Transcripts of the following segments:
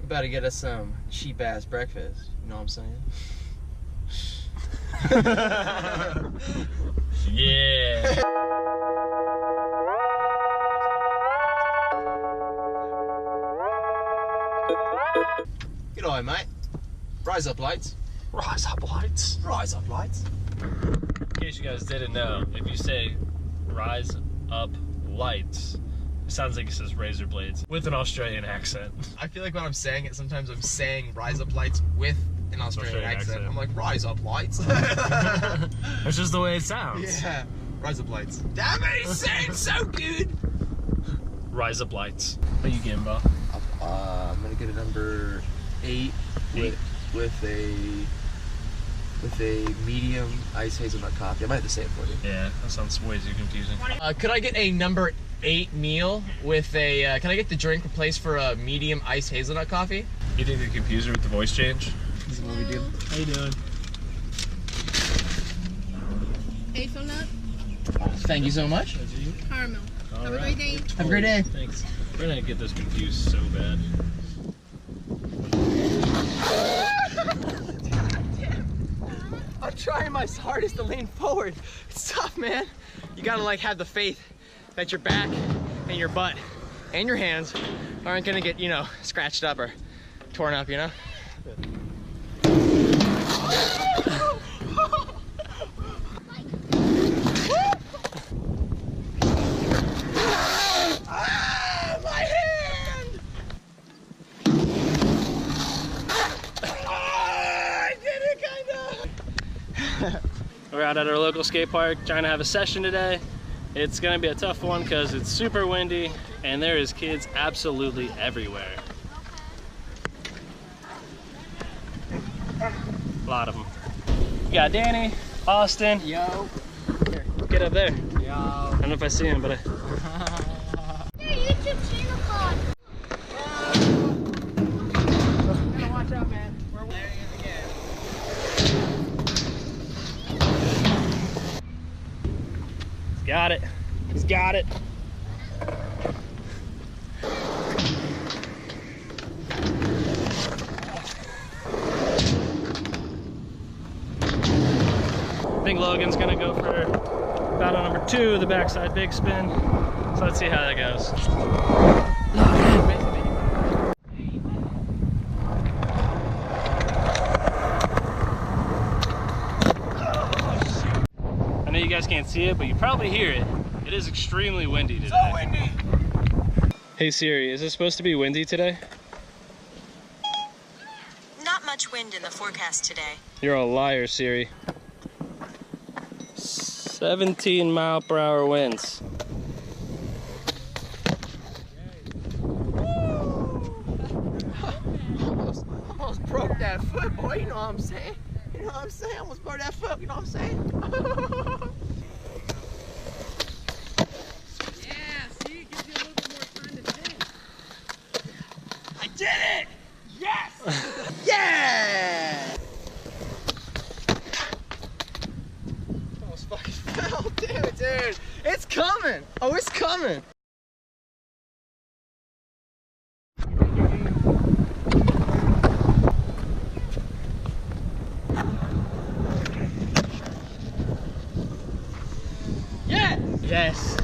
About to get us some cheap ass breakfast. You know what I'm saying? Yeah. Good eye, mate. Rise up, lights. Rise up, lights. Rise up, lights. In case you guys didn't know, if you say rise up lights, it sounds like it says Razorblades with an Australian accent. I feel like when I'm saying it, sometimes I'm saying rise up lights with an Australian accent. I'm like, rise up lights. That's just the way it sounds. Yeah, rise up lights. Damn it, it sounds so good. Rise up lights. What are you getting, Bob? I'm gonna get a number 8 with a medium ice hazelnut coffee. I might have to say it for you. Yeah, that sounds way too confusing. Could I get a number 8 meal with a? Can I get the drink replaced for a medium ice hazelnut coffee? You think they confuse her with the voice change? This is what we do. How you doing? Hazelnut, Thank you so much. caramel. All Have a right. great day. Have a great day. Thanks. We're gonna get this confused so bad. I'm trying my hardest to lean forward. It's tough, man. You gotta like have the faith that your back and your butt and your hands aren't gonna get, you know, scratched up or torn up, you know? My hand! I did it, kinda. We're out at our local skate park trying to have a session today. It's gonna be a tough one because it's super windy and there is kids absolutely everywhere. A lot of them. You got Danny, Austin. Yo. Get up there. Yo. I don't know if I see him, but Your YouTube channel called. Gotta watch out, man. We're wearing it again. he's got it. He's got it. I think Logan's gonna go for battle number 2, the backside big spin. So let's see how that goes. I know you guys can't see it, but you probably hear it. It is extremely windy today. So windy. Hey Siri, is it supposed to be windy today? Not much wind in the forecast today. You're a liar, Siri. 17-mile-per-hour winds. Almost broke that foot, boy. You know what I'm saying? You know what I'm saying? Almost broke that foot. You know what I'm saying? Yeah, see, it gives you a little bit more time to think. I did it! Yes! Yeah! Almost fucking fell, dude. It's coming. Oh, it's coming. Yeah! Yes.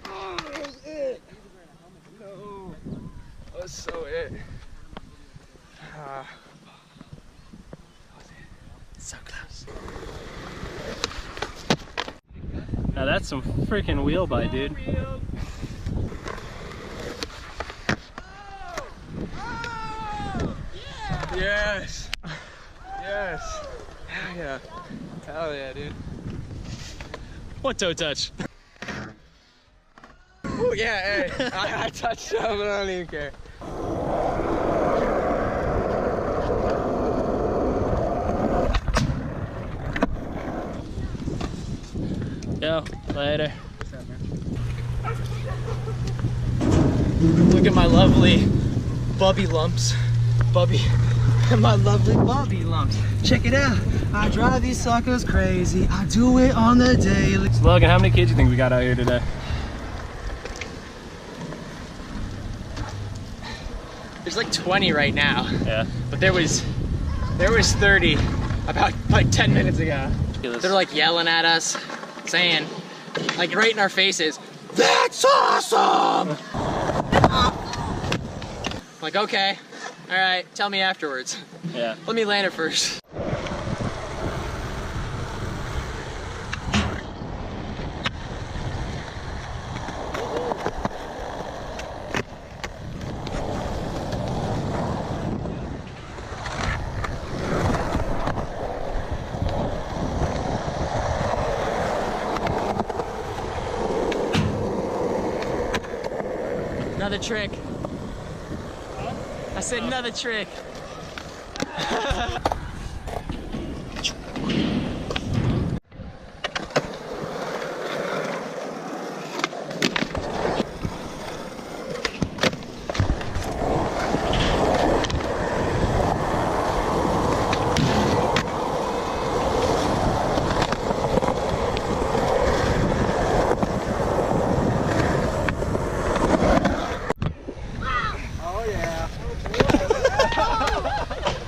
Oh, that was it. No. That was so it. So close. Now that's some freaking wheel bite, dude. Yes. Yes. Hell yeah. Hell yeah, dude. What toe touch? Oh yeah, hey. I touched it, but I don't even care. Yo, later. Look at my lovely bubby lumps. My lovely bubby lumps. Check it out. I drive these suckers crazy. I do it on the daily. So Logan, how many kids do you think we got out here today? There's like 20 right now. Yeah. But there was 30 about like 10 minutes ago. They're like yelling at us, saying, like right in our faces, "That's awesome!" Like, okay, all right, tell me afterwards. Yeah. Let me land it first. Another trick. I said another trick.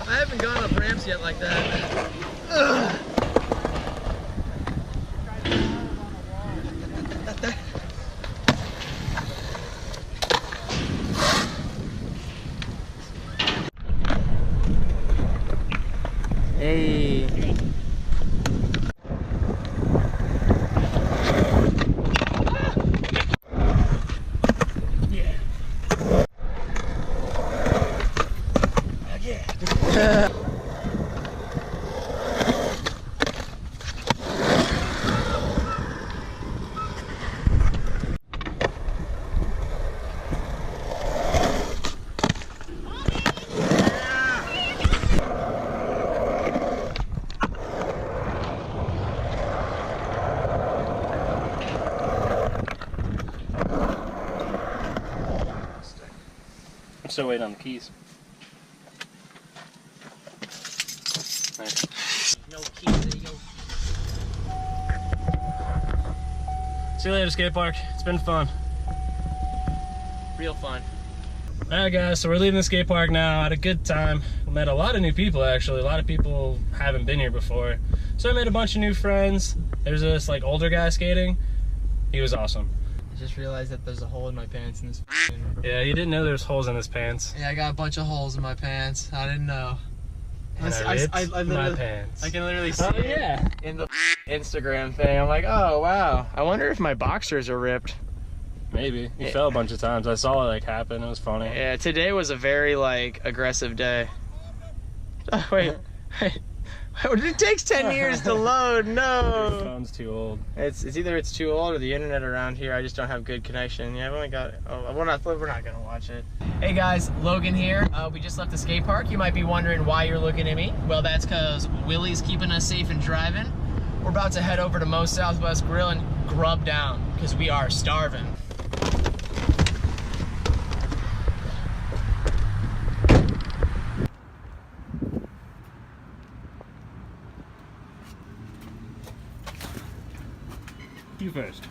I haven't gone up ramps yet like that. Ugh. Hey. I'm still waiting on the keys. Nice. No keys, there you go. See you later, skate park. It's been fun. Real fun. Alright guys, so we're leaving the skate park now. Had a good time. We met a lot of new people actually. A lot of people haven't been here before. So I made a bunch of new friends. There's this like older guy skating. He was awesome. I just realized that there's a hole in my pants in this. Yeah, he didn't know there was holes in his pants. Yeah, I got a bunch of holes in my pants. I didn't know. And I ripped my pants. I can literally see Oh yeah. it in the Instagram thing. I'm like, oh wow. I wonder if my boxers are ripped. Maybe. He fell a bunch of times. I saw it like happen. It was funny. Yeah, today was a very like aggressive day. Oh, wait. It takes 10 years to load. Your No. phone's too old. It's either it's too old or the internet around here. I just don't have good connection. Yeah, I've only got. Oh, we're not gonna watch it. Hey guys, Logan here. We just left the skate park. You might be wondering why you're looking at me. Well, that's because Willie's keeping us safe and driving. We're about to head over to Moe's Southwest Grill and grub down because we are starving. You first.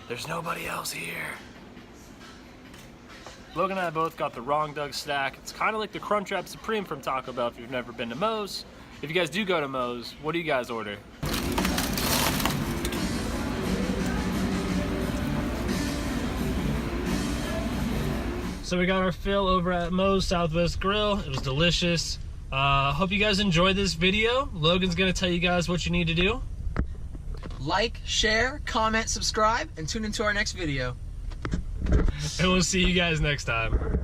There's nobody else here. Logan and I both got the wrong Doug stack. It's kind of like the Crunchwrap Supreme from Taco Bell if you've never been to Moe's. If you guys do go to Moe's, what do you guys order? So we got our fill over at Moe's Southwest Grill. It was delicious. Hope you guys enjoyed this video. Logan's gonna tell you guys what you need to do. like, share, comment, subscribe, and tune into our next video. And we'll see you guys next time.